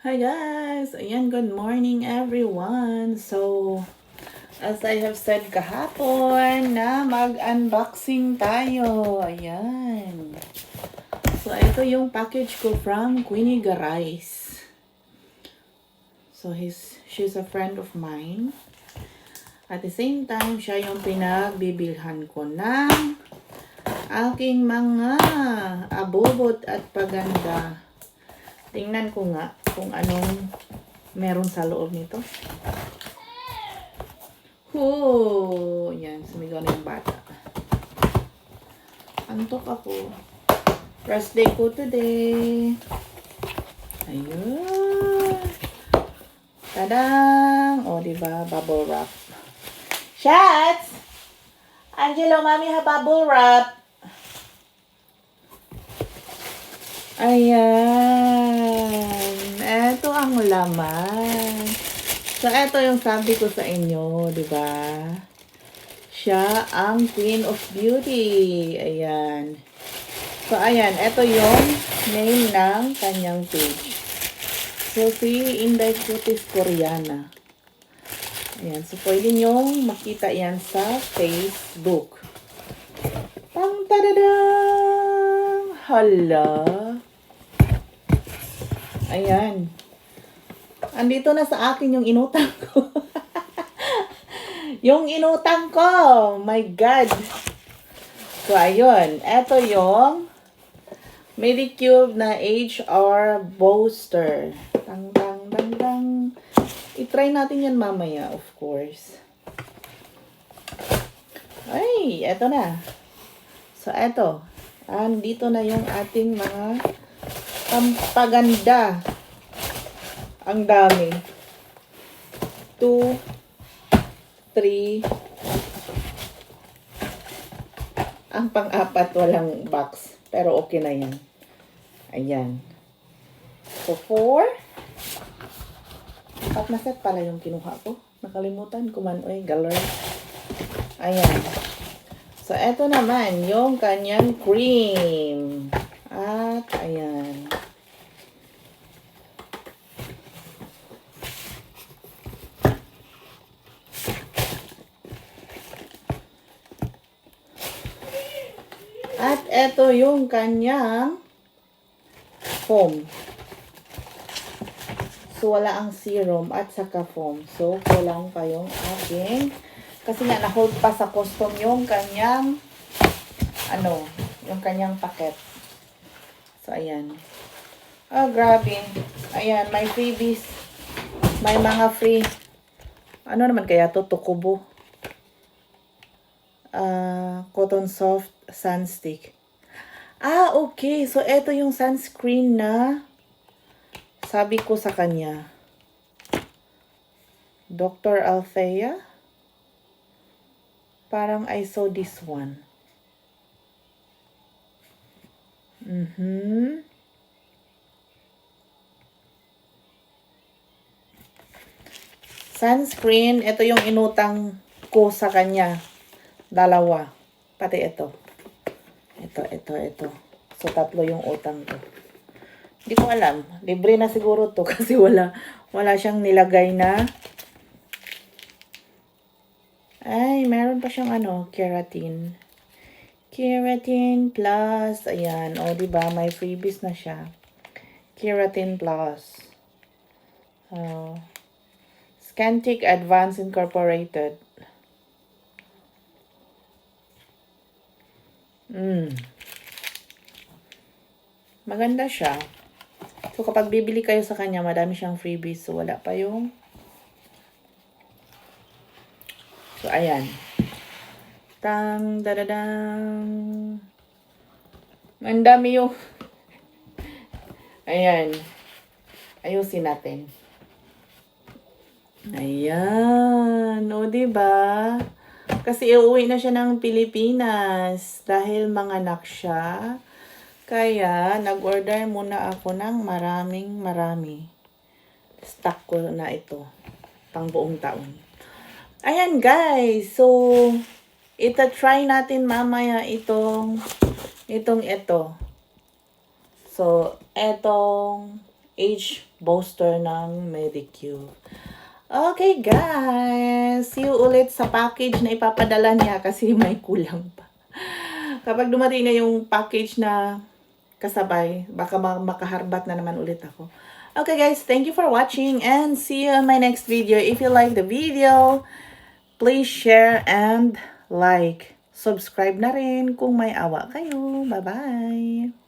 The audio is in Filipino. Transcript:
Hi guys! Ayan, good morning everyone! So, as I have said kahapon na mag-unboxing tayo. Ayan. So, ito yung package ko from Queenie Garais. So, she's a friend of mine. At the same time, siya yung pinagbibilhan ko ng aking mga abobot at paganda. Tingnan ko nga kung anong meron sa loob nito. Yan, sumigaw na yung bata. Antok ako. Rest day ko today. Ayun. Tadang! O, diba? Bubble wrap. Shats! Angelo, mami ha bubble wrap. Ayan. Eto ang laman. So, eto yung sabi ko sa inyo, di ba? Siya ang Queen of Beauty. Ayan. So, ayan. Eto yung name ng kanyang page. Sophie Inday Cutis Koreana. Ayan. So, pwede nyong makita yan sa Facebook. Pang-tadadang! Hala! Ayan. Andito na sa akin yung inutang ko. Yung inutang ko. My God. So, ayun. Ito yung Medicube na HR Booster. Tang, tang, tang, tang. I-try natin yan mamaya, of course. Ay, eto na. So, eto. Andito na yung ating mga pampaganda. Ang dami. 2, 3. Ang pang-apat walang box. Pero okay na yan. Ayan. So, 4. 4 na set pala yung kinuha ko. Nakalimutan ko man. Uy, galer. Ayan. So, eto naman yung kanyang cream. At, ayan. At eto yung kanyang foam. So, wala ang serum at saka foam. So, kulang pa yung aking, kasi nga na-hold pa sa custom yung kanyang, yung kanyang packet. So, ayan. Oh, grabe. Ayan, may freebies. May mga free. Ano naman kaya to? Tukubo. Cotton Soft Sunstick. Okay. So, eto yung sunscreen na sabi ko sa kanya. Dr. Althea. Parang I saw this one. Sunscreen. Ito yung inutang ko sa kanya. Dalawa. Pati ito. Ito. So, 3 yung utang ko. Hindi ko alam. Libre na siguro to kasi wala siyang nilagay na. Ay, meron pa siyang keratin. Keratin Plus. Ayan. O, diba? May freebies na siya. Keratin Plus. Scantic Advance Incorporated. Maganda siya. So, kapag bibili kayo sa kanya, madami siyang freebies. So, wala pa yung... So, ayan. Tang, dadadang. Ang dami yung... Ayan. Ayusin natin. Ayan. O, diba? Kasi iuwi na siya ng Pilipinas. Dahil manganak siya. Kaya, nag-order muna ako ng marami. Stock ko na ito. Pang buong taon. Ayan, guys. So, ita-try natin mamaya itong ito. So, etong age booster ng Medicure. Okay guys, see you ulit sa package na ipapadala niya kasi may kulang pa. Kapag dumating na yung package na kasabay, baka makaharbat na naman ulit ako. Okay guys, thank you for watching and see you on my next video. If you like the video, please share and like. Subscribe na rin kung may awa kayo. Bye-bye!